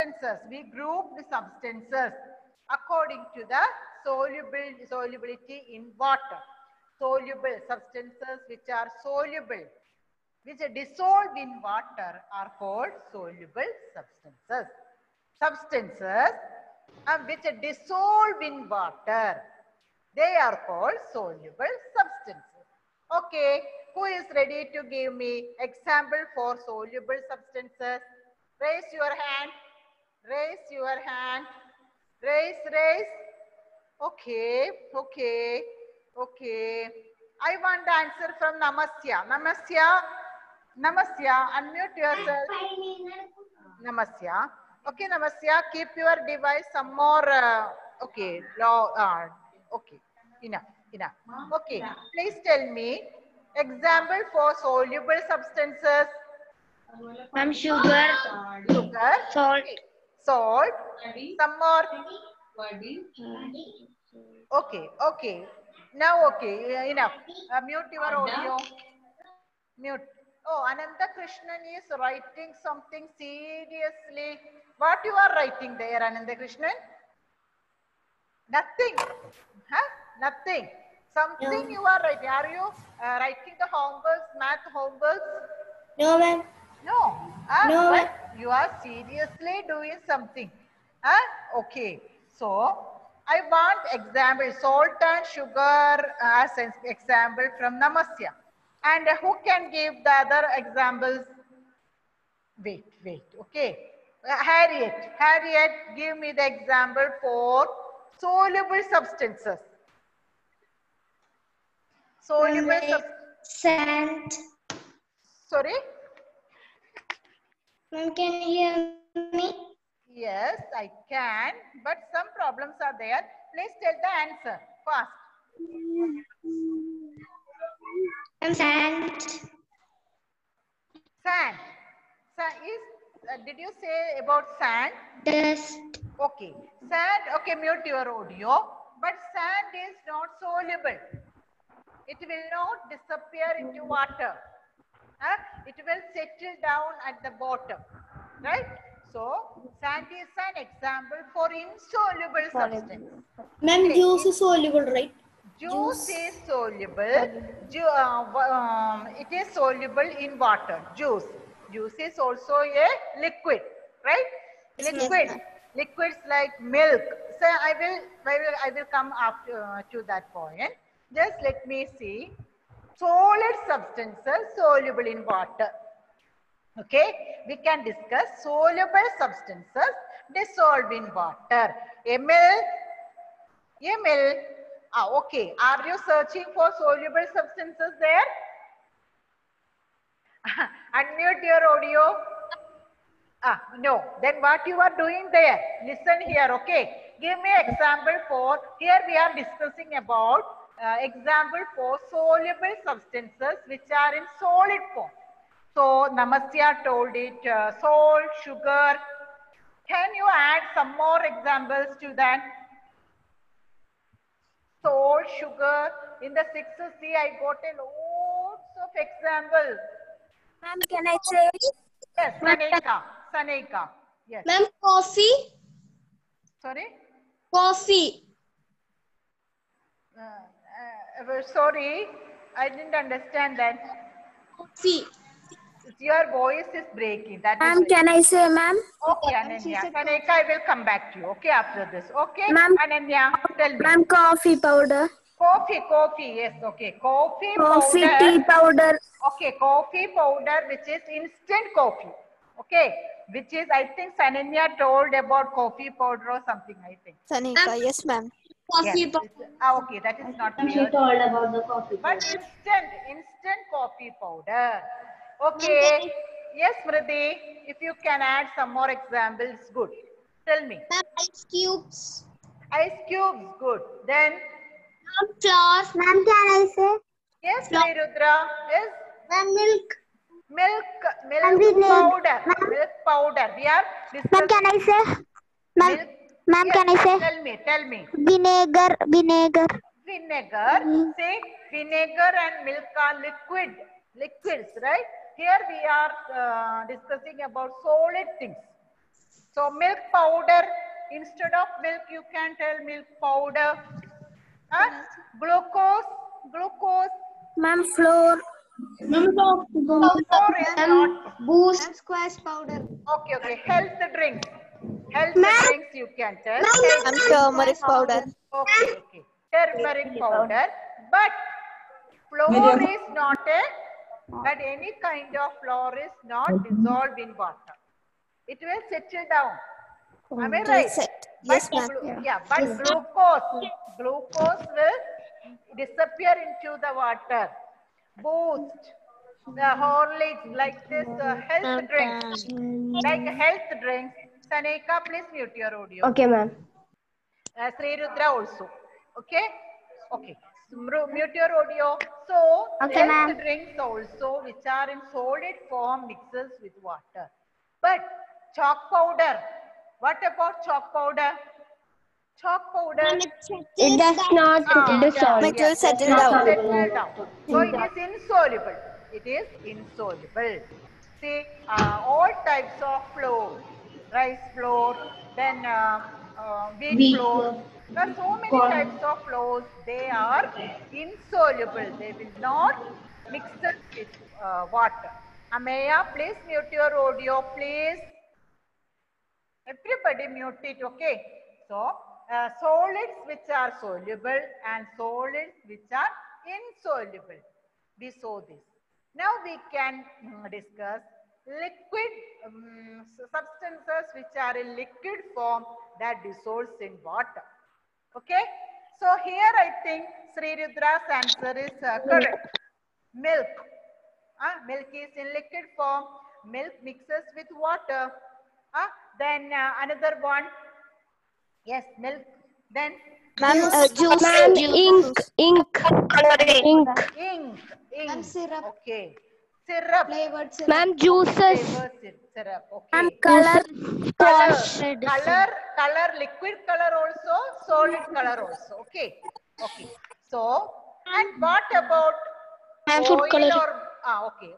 substances. We group the substances according to the solubility in water. Soluble substances which are soluble, which are dissolved in water, are called soluble substances. Substances which are dissolved in water, they are called soluble substances. Okay, who is ready to give me example for soluble substances? Raise your hand. Raise your hand. Raise. Okay. I want the answer from Namasya. Namasya, unmute yourself. Namasya. Okay, Namasya, keep your device some more. Okay, okay, enough. Okay, please tell me example for soluble substances. Ma'am, sugar, salt. Okay. Salt. Some more. Okay. Now, okay, enough. Mute your audio. Mute. Oh, Ananda Krishnan is writing something seriously. What you are writing there, Ananda Krishnan? Nothing. Huh? Nothing. Something you are writing. Are you writing the homeworks, math homeworks? No, ma'am. No. No. But you are seriously doing something. Okay. So, I want example, salt and sugar as an example from Namasya. And who can give the other examples? Wait. Okay. Harriet, give me the example for soluble substances. Soluble Sand. Sorry? Ma'am, can you hear me? Yes, I can. But some problems are there. Please tell the answer fast. Sand. Sand. Did you say about sand? Dust. Okay. Sand, okay, mute your audio. But sand is not soluble. It will not disappear into water. It will settle down at the bottom. Right? So, sand is an example for insoluble substance. Ma'am, juice is soluble, right? Juice is soluble. It is soluble in water. Juice is also a liquid, right? Liquids like milk. So I will come after to that point. Just let me see. Solid substances soluble in water. Okay, we can discuss soluble substances dissolved in water. Emil. Okay. Are you searching for soluble substances there? Unmute your audio. No. Then what you are doing there? Listen here, okay? Give me example for, here we are discussing about example for soluble substances which are in solid form. So, Namasya told it, salt, sugar. Can you add some more examples to that? Salt, sugar. In the 6th C, I got a lots of examples. Ma'am, can I say? Yes, Saneka. Yes. Ma'am, coffee. Sorry? Coffee. Sorry, I didn't understand that. Coffee. Your voice is breaking. Ma'am, can I say, ma'am? Okay, Ananya. Saneka, I will come back to you. Okay, after this. Okay, Ma'am, Ananya, tell me. Ma'am, coffee powder. Coffee. Yes, okay. Coffee Coffee, powder. tea powder. Okay, coffee powder, which is instant coffee. Okay, which is, I think Sananya told about coffee powder or something, I think. Sanika, yes, ma'am. Coffee powder. Okay, that is not clear. She told about the coffee powder. But instant coffee powder. Okay. Yes, Smriti, if you can add some more examples, good. Tell me. Ma'am, ice cubes. Ice cubes, good. Then? Ma'am, flour. Ma'am, can I say? Yes, Rudra. Yes? Ma'am, milk. Milk powder. Milk powder. We are discussing. Ma'am, can I say? Ma'am, yes, can I say? Tell me. Vinegar. See, vinegar and milk are liquids, right? Here we are discussing about solid things. So milk powder, instead of milk you can tell milk powder. Glucose. Ma'am, floor. Flour is not. Boost. Squash powder. Okay. Health drinks. Health Ma'am. drinks you can tell. Ma'am, Turmeric powder. Okay. Turmeric powder. But flour is not but any kind of flour is not dissolved in water. It will settle down. Am I right? Yes, But ma'am. but glucose will disappear into the water. Boost, the Horlicks, like this health drinks, Sanika, please mute your audio. Okay, ma'am. Sri Rudra also. Okay. Mute your audio. So Okay, health drinks also, which are in solid form, mixes with water. But chalk powder. What about chalk powder? Chalk powder. It does not dissolve. It will settle It down. settle down. So it is insoluble. It is insoluble. See, all types of flour, rice flour, then wheat flour. There are so many types of flours. They are insoluble. They will not mix it with water. Ameya, please mute your audio, please. Everybody mute it, okay? So, solids which are soluble and solids which are insoluble. We saw this. Now we can discuss liquid substances which are in liquid form that dissolves in water. Okay? So here I think Sri Rudra's answer is correct. Milk. Milk is in liquid form. Milk mixes with water. Then another one. Yes, milk. Then Juice. Ma'am, ink. ink. Syrup. Okay. Syrup. Flavored syrup. Ma'am, juices. Flavored syrup. Okay. Color. Color, liquid color also, solid color also. Okay. So, and what about oil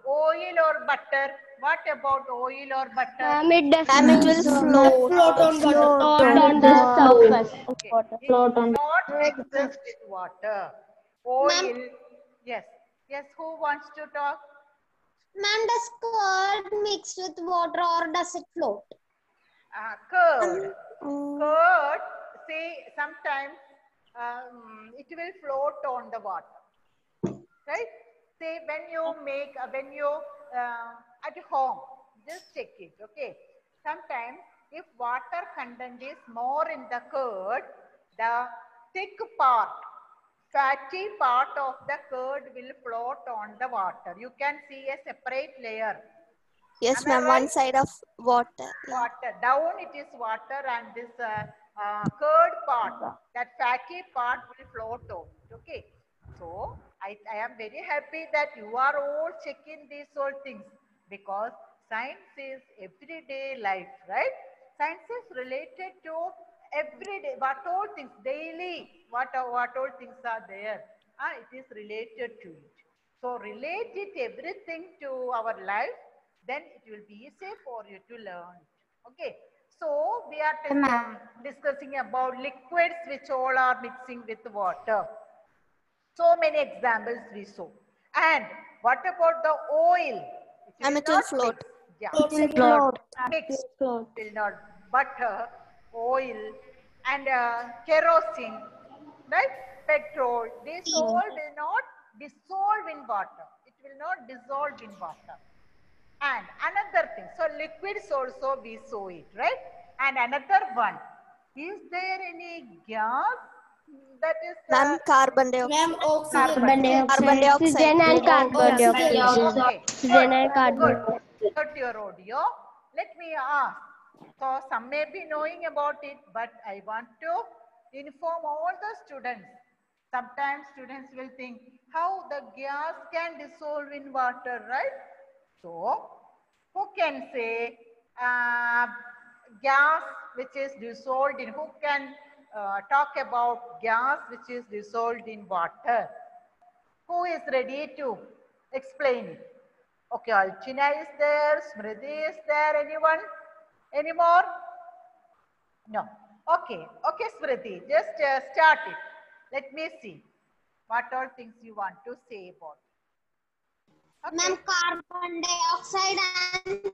oil or butter? What about oil or butter? It does Ma'am, it will float on the surface. Okay. It is not mixes with water. Oil. Yes. Who wants to talk? Ma'am, does curd mix with water or does it float? Curd. Curd. See, sometimes it will float on the water. Right? See, when you at home, just check it. Okay. Sometimes if water content is more in the curd, the thick part, fatty part of the curd will float on the water. You can see a separate layer. Yes, Am I ma'am. right? One side of water. Water. Down it is water and this curd part, that fatty part will float on it. Okay. So, I am very happy that you are all checking these all things because science is everyday life, right? Science is related to everyday, what all things, daily, what all things are there. It is related to it. So, relate it everything to our life, then it will be easy for you to learn it. Okay. So, we are discussing about liquids which all are mixing with water. So many examples we saw. And what about the oil? Ma'am, it will float. Yeah. It will float. Mix. Will not. Butter, oil, and kerosene, right? Petrol. This all will not dissolve in water. It will not dissolve in water. And another thing. So liquids also we saw it, right? And another one. Is there any gas? That is Ma'am, carbon dioxide. Carbon dioxide. Oxygen and carbon dioxide. Okay, Oxygen and carbon good. Got your audio. Let me ask. So some may be knowing about it, but I want to inform all the students. Sometimes students will think how the gas can dissolve in water, right? So who can say gas which is dissolved in, who can talk about gas which is dissolved in water? Who is ready to explain it? Okay, Alchina is there, Smriti is there, anyone? Any more? No. Okay. Okay, Smriti. Just start it. Let me see. What all things you want to say about it. Okay. Ma'am, carbon dioxide and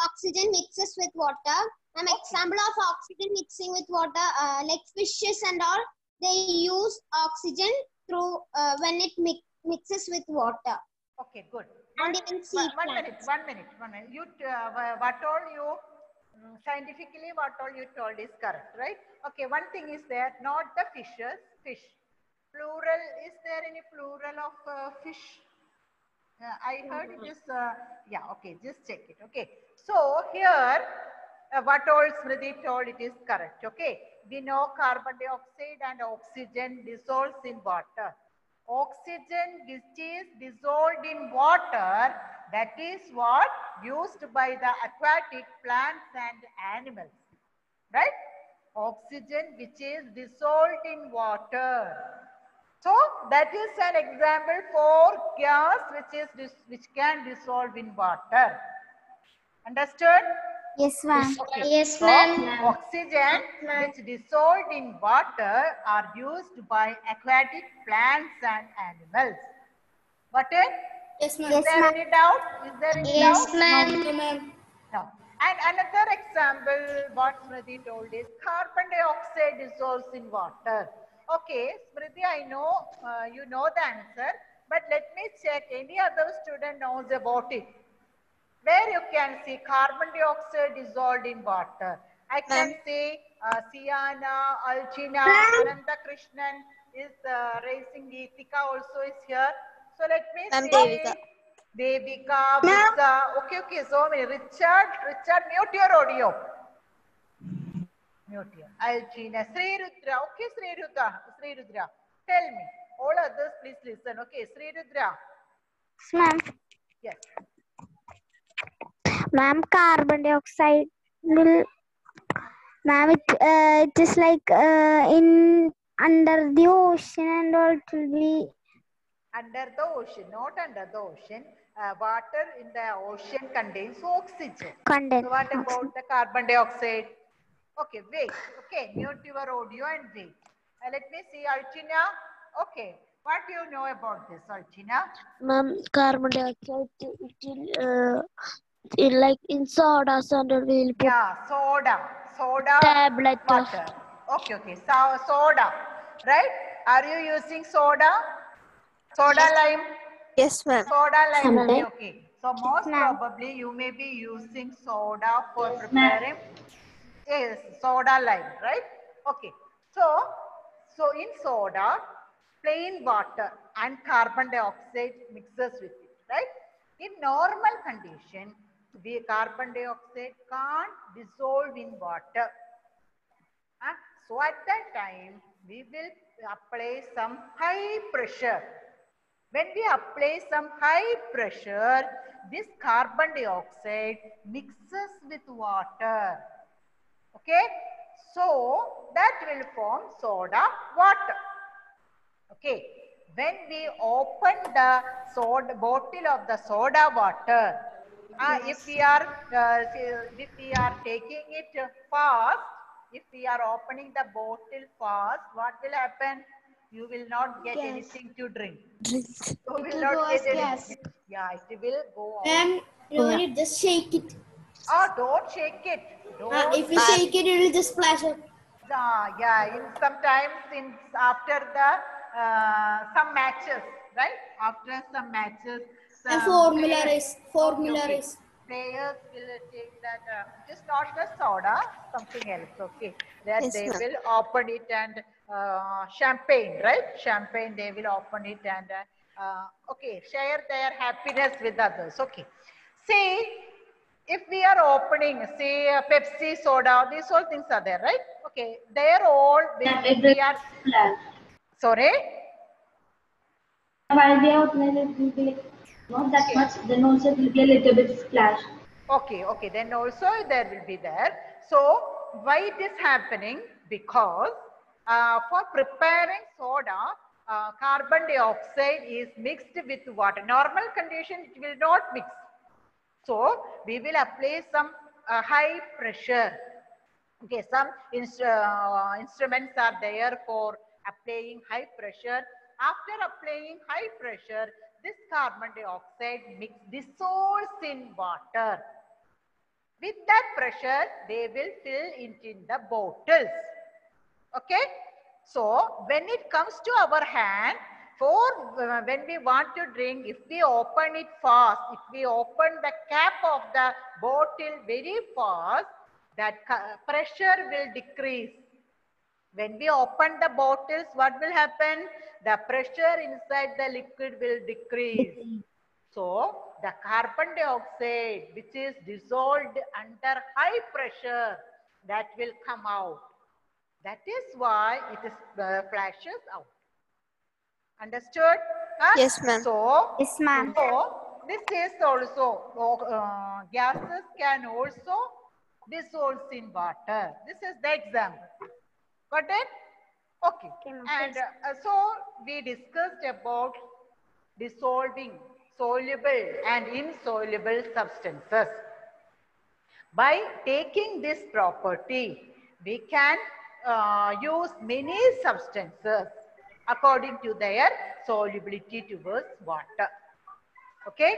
oxygen mixes with water. Ma'am, example of oxygen mixing with water, like fishes and all, they use oxygen through when it mixes with water. Okay, good. And even sea plants. One minute. You, what all you, scientifically what all you told is correct, right? Okay, one thing is there, not the fishes, fish. Plural, is there any plural of fish? I heard it is, yeah, okay, just check it, okay. So here, what all Smriti told, it is correct, okay. We know carbon dioxide and oxygen dissolves in water. Oxygen which is dissolved in water, that is what used by the aquatic plants and animals, right? Oxygen which is dissolved in water. So that is an example for gas which can dissolve in water. Understood? Yes, ma'am. Okay. Yes, So ma'am. oxygen which dissolved in water are used by aquatic plants and animals. Got it? Yes, ma'am. Is there any doubt? Is there any Yes, doubt? ma'am. No. And another example, what Smriti told is carbon dioxide dissolves in water. Okay, Smriti, I know you know the answer, but let me check any other student knows about it. Where you can see carbon dioxide dissolved in water. I can see Siana, Alchina, Ananta Krishnan is raising, Geetika also is here. So let me see. Devika. Devika, Visa. Okay, so many. Richard, mute your audio. Mute your. Alchina, Sri Rudra. Okay, Sri Rudra. Tell me. All others, please listen. Okay, Sri Rudra. Ma'am. Yes. Ma'am, carbon dioxide will, ma'am, it is like in under the ocean and all, it will be under the ocean, not under the ocean. Water in the ocean contains oxygen. condensed. So what about the carbon dioxide? Okay, wait. Okay, mute your audio and wait. Let me see, Archina. Okay, what do you know about this, Archina? Ma'am, carbon dioxide, it will, like in sodas and we'll put Yeah, soda tablet of water. Okay. So soda, right? Are you using soda? Soda lime? Yes, ma'am. Soda lime. Sometimes. Okay. So most ma'am. probably you may be using soda for preparing. Yes, soda lime, right? Okay. So in soda, plain water and carbon dioxide mixes with it, right? In normal condition, the carbon dioxide can't dissolve in water. So at that time, we will apply some high pressure. When we apply some high pressure, this carbon dioxide mixes with water. Okay, so that will form soda water. Okay, when we open the soda bottle of the soda water, if we are taking it fast, if we are opening the bottle fast, what will happen? You will not get anything to drink. You will not get anything. Yeah, it will go out. Ma'am, no need, just shake it. Don't shake it. Don't. If you shake it, it will just splash up. Yeah. Sometimes after the some matches, right? After some matches, And formula race. Players will take that. Just not the soda, something else. Okay, that Yes, they ma'am. will open it and champagne, right? Champagne, they will open it and okay, share their happiness with others. Okay, see. If we are opening, say, Pepsi, soda, these all things are there, right? Okay, they're all, if we are, sorry? While we are opening it will be like not that much, then also it will be a little bit splash. Okay, then also there will be there. So, why it is happening? Because for preparing soda, carbon dioxide is mixed with water. Normal condition, it will not mix. So, we will apply some high pressure. Okay, some instruments are there for applying high pressure. After applying high pressure, this carbon dioxide dissolves in water. With that pressure, they will fill it in the bottles. Okay. So when it comes to our hand, when we want to drink, if we open it fast, if we open the cap of the bottle very fast, that pressure will decrease. When we open the bottles, what will happen? The pressure inside the liquid will decrease. So the carbon dioxide, which is dissolved under high pressure, that will come out. That is why it is flashes out. Understood? Huh? Yes, ma'am. So, Yes, ma'am. So this is also gases can also dissolve in water. This is the example. Got it? Okay. And so we discussed about dissolving soluble and insoluble substances. By taking this property, we can use many substances according to their solubility towards water. Okay,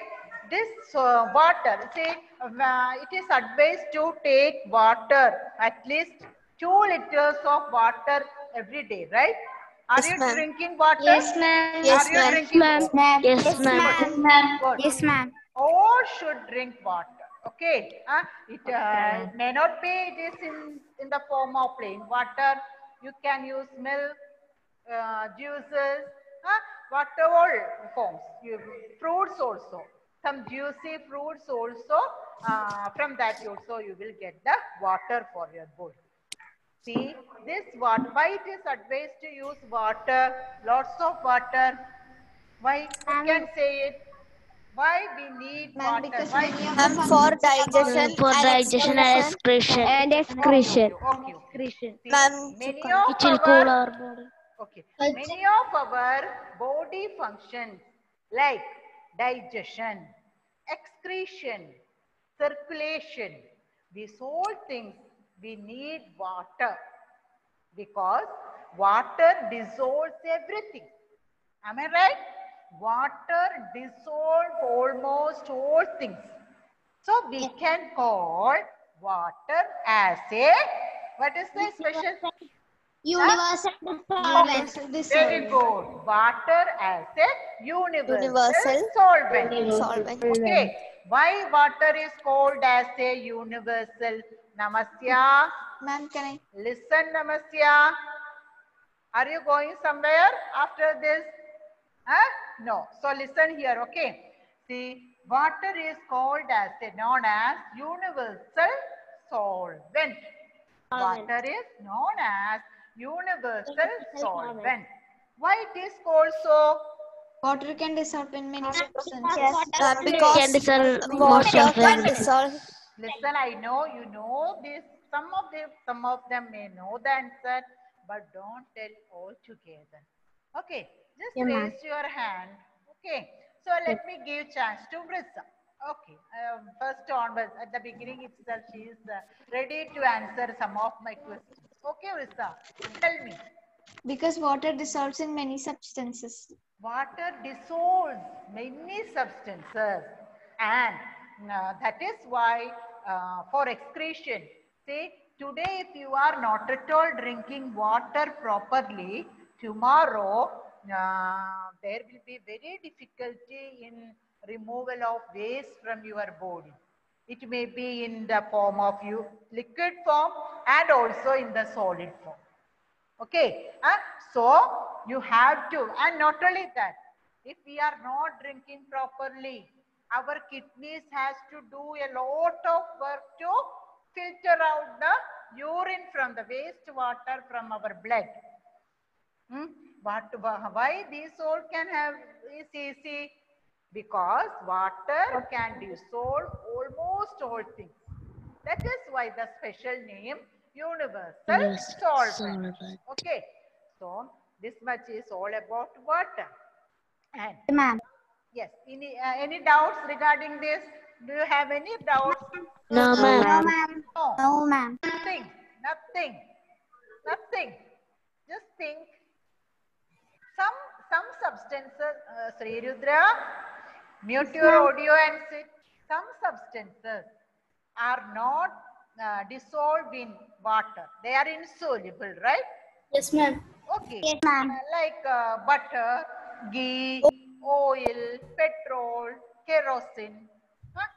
this water, say it is advised to take water, at least 2 liters of water every day, right? Are Yes, you ma'am. drinking water? Yes, ma'am. Yes, Are you ma'am. drinking water? Yes, ma'am. Good. Yes, ma'am. All should drink water. Okay, it may not be, it is in the form of plain water. You can use milk, juices, whatever forms. Fruits also, some juicy fruits also. From that also you will get the water for your body. See, this water, why it is advised to use water, lots of water? Why? You can say it. Why we need water? Why? Ma'am, for digestion For and digestion and excretion. excretion. Okay. See, Ma'am, many chicken. of It will cool our our body. many of our body functions like digestion, excretion, circulation, these whole things we need water, because water dissolves everything. Am I right? Water dissolves almost all things. So we can call water as a, what is the expression? Universal solvent. Very good. Water as a universal solvent. Solvent. Okay. Why water is called as a universal? Namasya. Ma'am, can I? Listen, Namasya. Are you going somewhere after this? Huh? No. So listen here, okay. See, water is called as known as universal solvent. Water is known as universal solvent. Why it is called so? Water can dissolve in many substances. Because Can dissolve most water of can everything. dissolve. Listen, I know you know this. Some of them may know the answer, but don't tell all together. Okay, just raise your hand. Okay, so let me give chance to Vrissa. Okay, first onwards, at the beginning itself, she is ready to answer some of my questions. Okay, Vrissa, tell me. Because water dissolves in many substances. Water dissolves many substances, and that is why for excretion, say today if you are not at all drinking water properly, tomorrow there will be very difficulty in removal of waste from your body. It may be in the form of liquid form and also in the solid form. Okay, so you have to, and not only that, if we are not drinking properly, our kidneys has to do a lot of work to filter out the urine from the wastewater from our blood. Why these all can have is easy? Because water can dissolve almost all things. That is why the special name universal solvent. Okay, so this much is all about water. And Ma'am. yes, any doubts regarding this? Do you have any doubts? No, ma'am. No. No, ma'am. Nothing. Just think. Some substances, Sri Rudra, mute your audio and sit. Some substances are not dissolved in water. They are insoluble, right? Yes, ma'am. Okay. Yes, ma'am. Like butter, ghee, oil, petrol, kerosene. Huh?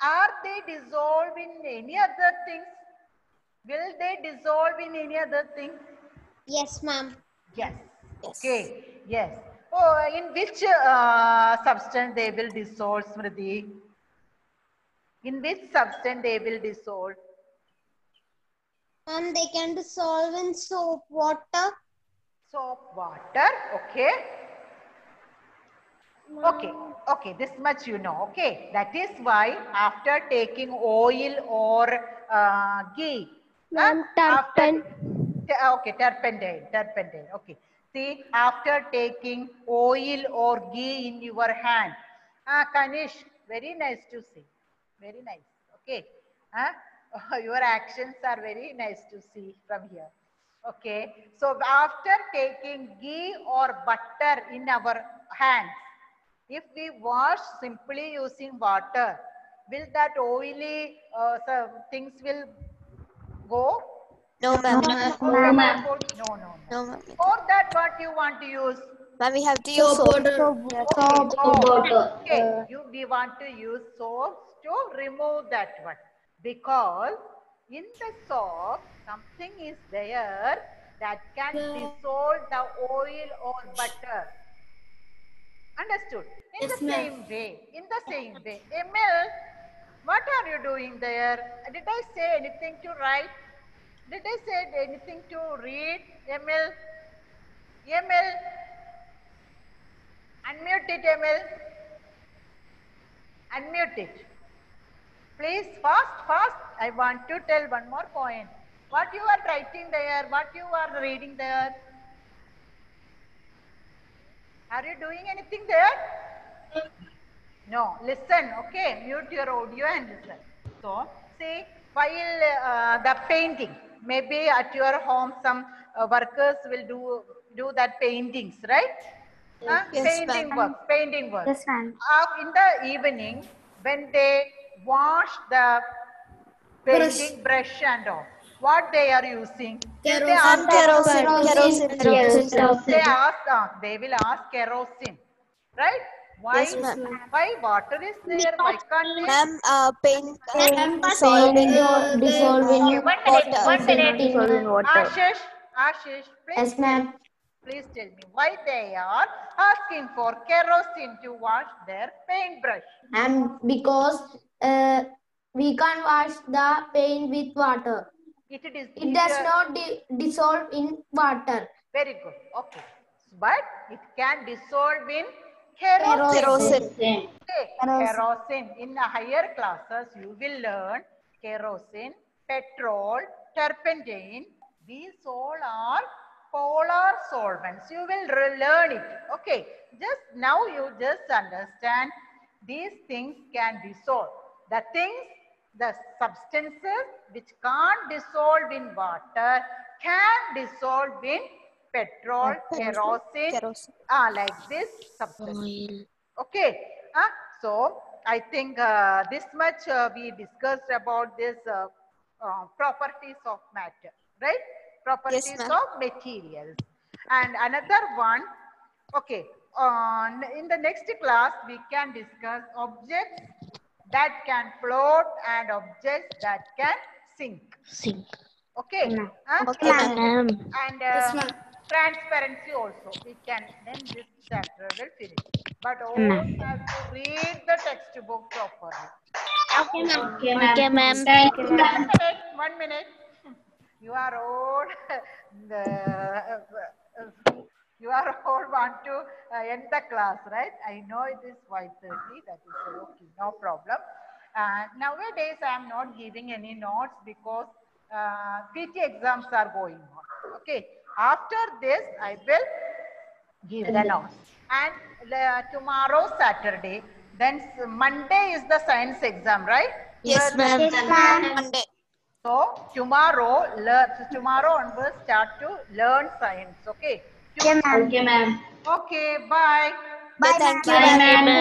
Are they dissolved in any other things? Will they dissolve in any other thing? Yes, ma'am. Yes. Yes. Okay. Yes. Oh, in which substance they will dissolve, Smriti? In which substance they will dissolve? They can dissolve in soap, water. Soap, water. Okay. Okay, this much you know. Okay, that is why after taking oil or ghee, Ma'am, after turpentine. turpentine. Okay, see, after taking oil or ghee in your hand, Kanish, very nice to see, very nice. Okay, your actions are very nice to see from here. Okay, so after taking ghee or butter in our hands, if we wash simply using water, will that oily things will go? No, ma'am. No, ma'am. No. No, ma'am. For that, what you want to use? Ma'am, we have to use Soap soap. water. Okay, Soap water. okay. We want to use soap to remove that one, because in the soap something is there that can dissolve the oil or butter. Understood? In the same way. Emil, what are you doing there? Did I say anything to write? Did I say anything to read? Emil? Unmute it, Emil. Unmute it. Please, fast. I want to tell one more point. What you are writing there? What you are reading there? Are you doing anything there? No, listen, okay, mute your audio and listen. So, see, while the painting, maybe at your home some workers will do that paintings, right? Yes, ma'am. Painting work. Yes, ma'am. In the evening, when they wash the painting brush and all, what they are using? Will they ask Kerosene. they will ask kerosene, right? Why? Yes, ma'am. Why water is there? Why can't we? Ma'am, paint can dissolve in water. Ashish, please tell me why they are asking for kerosene to wash their paintbrush. And because we can't wash the paint with water. It does not dissolve in water. Very good. Okay. But it can dissolve in kerosene. Kerosene. Okay. Kerosene. In the higher classes, you will learn kerosene, petrol, turpentine. These all are polar solvents. You will learn it. Okay. Just now you just understand these things can dissolve. The substances which can't dissolve in water can dissolve in petrol, kerosene, like this substance. Oil. Okay. So I think this much we discussed about this properties of matter, right? Properties ma'am. of materials. And another one, okay, in the next class we can discuss objects that can float and objects that can sink. Okay. Okay, ma'am. And transparency also. We can, then this chapter will finish. But all have to read the textbook properly. Okay, ma'am. One minute. You are all you are all want to end the class, right? I know it is 5:30. That is okay, no problem. Nowadays, I am not giving any notes because PT exams are going on. Okay. After this, I will give the notes. And tomorrow, Saturday, Then Monday is the science exam, right? Yes, ma'am. Monday. So tomorrow onwards start to learn science. Okay. Okay, ma'am. Okay. Bye. Thank you, Bye, ma'am. ma'am.